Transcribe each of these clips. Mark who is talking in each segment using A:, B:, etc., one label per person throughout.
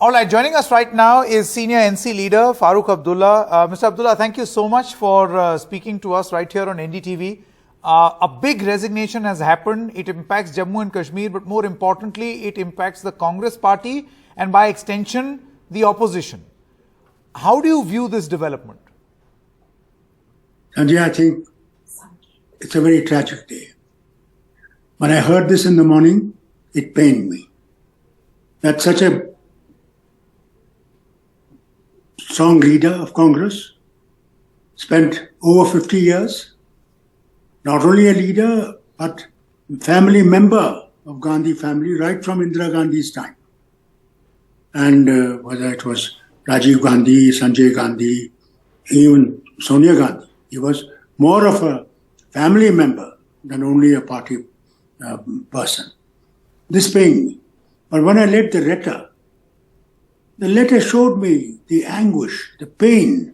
A: All right, joining us right now is senior NC leader Farooq Abdullah. Mr. Abdullah, thank you so much for speaking to us right here on NDTV. A big resignation has happened. It impacts Jammu and Kashmir, but more importantly, it impacts the Congress party and by extension, the opposition. How do you view this development?
B: Sanjay, I think it's a very tragic day. When I heard this in the morning, it pained me that such a strong leader of Congress, spent over 50 years, not only a leader, but family member of Gandhi family, right from Indira Gandhi's time. And whether it was Rajiv Gandhi, Sanjay Gandhi, even Sonia Gandhi, he was more of a family member than only a party person. This pained me. But when I read the letter showed me the anguish, the pain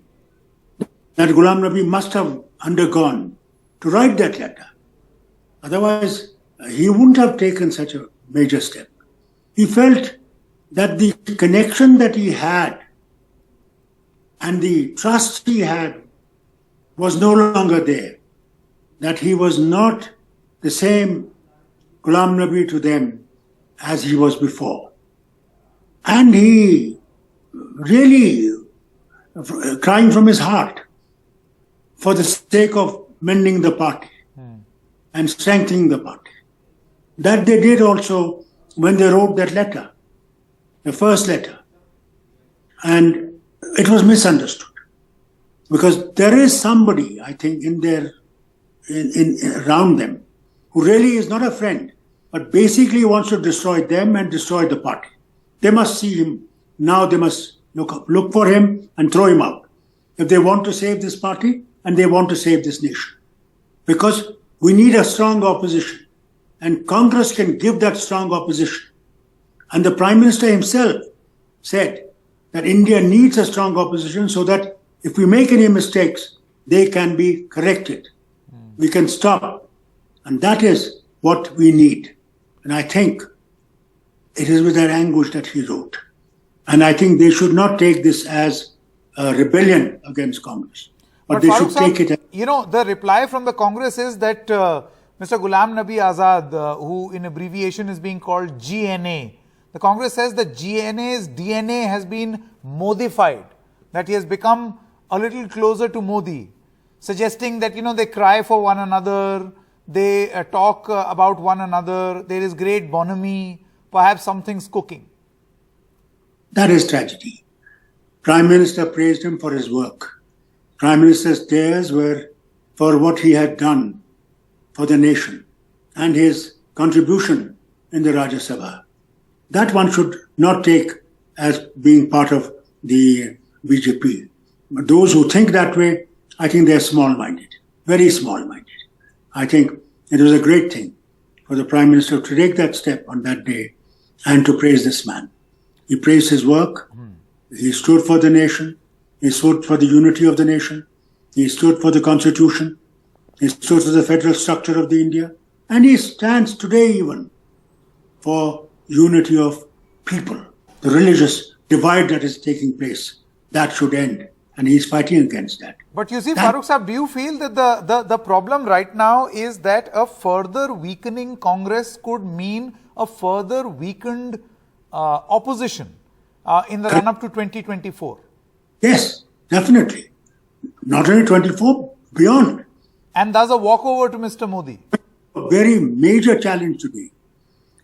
B: that Ghulam Nabi must have undergone to write that letter. Otherwise, he wouldn't have taken such a major step. He felt that the connection that he had and the trust he had was no longer there, that he was not the same Ghulam Nabi to them as he was before. And he really crying from his heart for the sake of mending the party and strengthening the party. That they did also when they wrote that letter, the first letter. And it was misunderstood because there is somebody, I think, around them who really is not a friend, but basically wants to destroy them and destroy the party. They must see him. Now they must look for him and throw him out. If they want to save this party and they want to save this nation. Because we need a strong opposition. And Congress can give that strong opposition. And the Prime Minister himself said that India needs a strong opposition so that if we make any mistakes, they can be corrected. We can stop. And that is what we need. And I think it is with that anguish that he wrote. And I think they should not take this as a rebellion against Congress. But they should take it as...
A: You know, the reply from the Congress is that Mr. Ghulam Nabi Azad, who in abbreviation is being called GNA, the Congress says that GNA's DNA has been modified, that he has become a little closer to Modi, suggesting that, they cry for one another, they talk about one another, there is great bonhomie, perhaps something's cooking.
B: That is tragedy. Prime Minister praised him for his work. Prime Minister's tears were for what he had done for the nation and his contribution in the Rajya Sabha. That one should not take as being part of the BJP. But those who think that way, I think they're small-minded, very small-minded. I think it was a great thing for the Prime Minister to take that step on that day and to praise this man. He praised his work. He stood for the nation. He stood for the unity of the nation. He stood for the constitution. He stood for the federal structure of the India. And he stands today even for unity of people. The religious divide that is taking place, that should end. And he's fighting against that.
A: But you see, Farooq Sahab, do you feel that the problem right now is that a further weakening Congress could mean a further weakened opposition in the run-up to 2024?
B: Yes, definitely. Not only 24, beyond.
A: And thus a walkover to Mr. Modi.
B: A very major challenge today,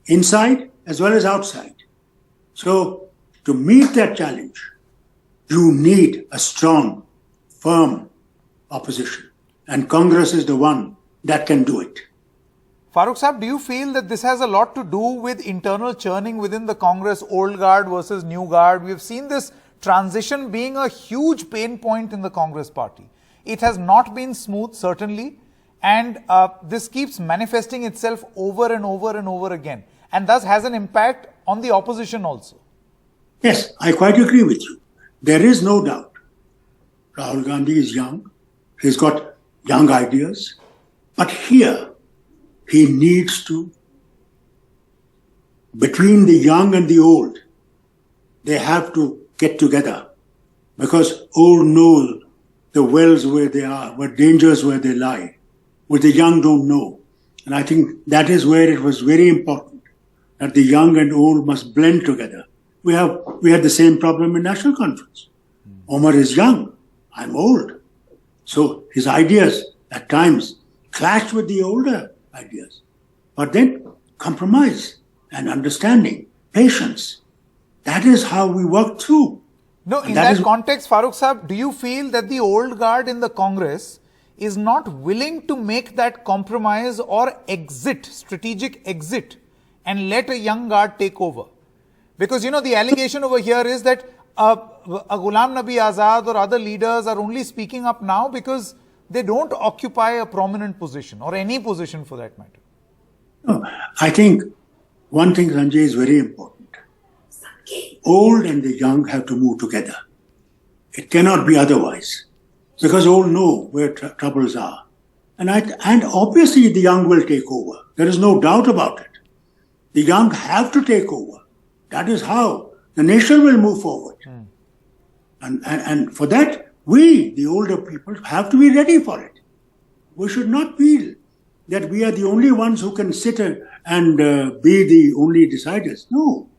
B: inside as well as outside. So, to meet that challenge, you need a strong, firm opposition. And Congress is the one that can do it.
A: Farooq Sahab, do you feel that this has a lot to do with internal churning within the Congress, old guard versus new guard? We've seen this transition being a huge pain point in the Congress party. It has not been smooth, certainly, and this keeps manifesting itself over and over and over again, and thus has an impact on the opposition also.
B: Yes, I quite agree with you. There is no doubt. Rahul Gandhi is young. He's got young ideas. But here, he needs to, between the young and the old, they have to get together because old know the wells where they are, where dangers where they lie, what the young don't know. And I think that is where it was very important that the young and old must blend together. We had the same problem in National Conference. Omar is young, I'm old. So his ideas at times clash with the older ideas. But then compromise and understanding, patience. That is how we work through.
A: No, in that context, Farooq Sahab, do you feel that the old guard in the Congress is not willing to make that compromise or exit, strategic exit, and let a young guard take over? Because, the allegation over here is that a Ghulam Nabi Azad or other leaders are only speaking up now because they don't occupy a prominent position or any position for that matter.
B: No, I think one thing, Sanjay, is very important. Old and the young have to move together. It cannot be otherwise because old know where troubles are. And obviously the young will take over. There is no doubt about it. The young have to take over. That is how the nation will move forward. And for that, we, the older people, have to be ready for it. We should not feel that we are the only ones who can sit and be the only deciders. No.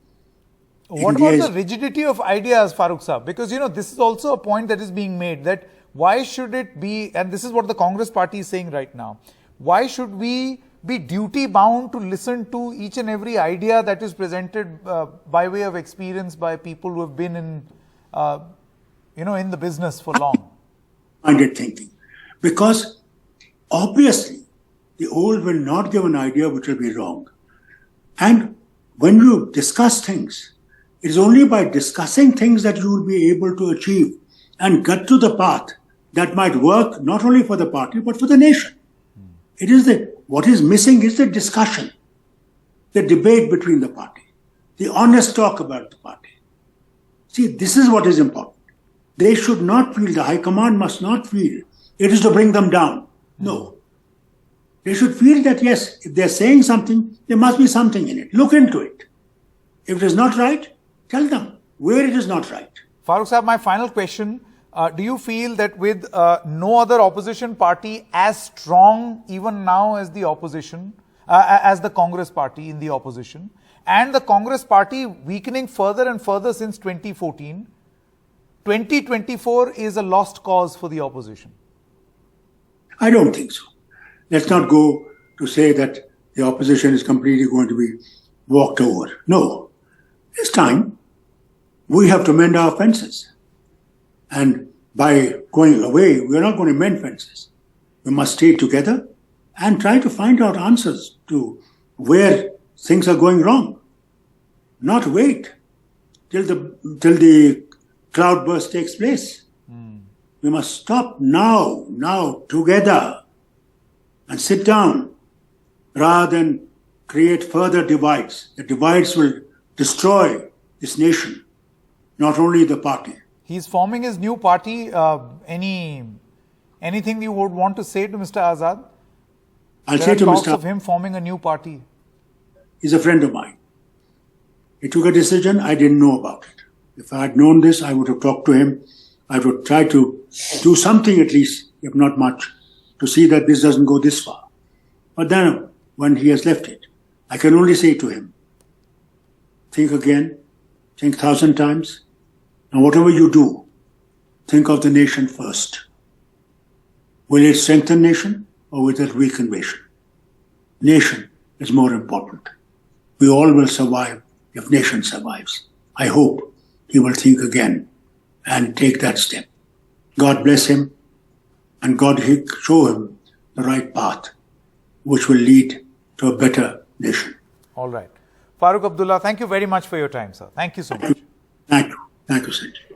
A: What about the rigidity of ideas, Farooq Sahab? Because, this is also a point that is being made that why should it be, and this is what the Congress party is saying right now, why should we be duty bound to listen to each and every idea that is presented by way of experience by people who have been in the business for long?
B: Minded thinking. Because obviously the old will not give an idea which will be wrong. And when you discuss things, it is only by discussing things that you will be able to achieve and get to the path that might work not only for the party but for the nation. It is what is missing is the discussion, the debate between the party, the honest talk about the party. See, this is what is important. They should not feel, the High Command must not feel it is to bring them down. No. They should feel that, yes, if they're saying something, there must be something in it. Look into it. If it is not right, tell them where it is not right.
A: Farooq Sahab, my final question. Do you feel that with no other opposition party as strong even now as the opposition, as the Congress party in the opposition, and the Congress party weakening further and further since 2014, 2024 is a lost cause for the opposition?
B: I don't think so. Let's not go to say that the opposition is completely going to be walked over. No. This time, we have to mend our fences. And by going away, we are not going to mend fences. We must stay together and try to find out answers to where things are going wrong. Not wait till the cloudburst takes place. We must stop now, together, and sit down rather than create further divides. The divides will destroy this nation, not only the party.
A: He's forming his new party. Anything you would want to say to Mr. Azad?
B: I'll say to
A: talks
B: Mr.
A: of him forming a new party.
B: He's a friend of mine. He took a decision I didn't know about it. If I had known this, I would have talked to him. I would try to do something at least, if not much, to see that this doesn't go this far. But then, when he has left it, I can only say to him, think again, think 1,000 times, and whatever you do, think of the nation first. Will it strengthen nation or will it weaken nation? Nation is more important. We all will survive if nation survives. I hope he will think again and take that step. God bless him and God show him the right path which will lead to a better nation.
A: All right. Farooq Abdullah, thank you very much for your time, sir. Thank you so much.
B: Thank you. Thank you, Sanjay.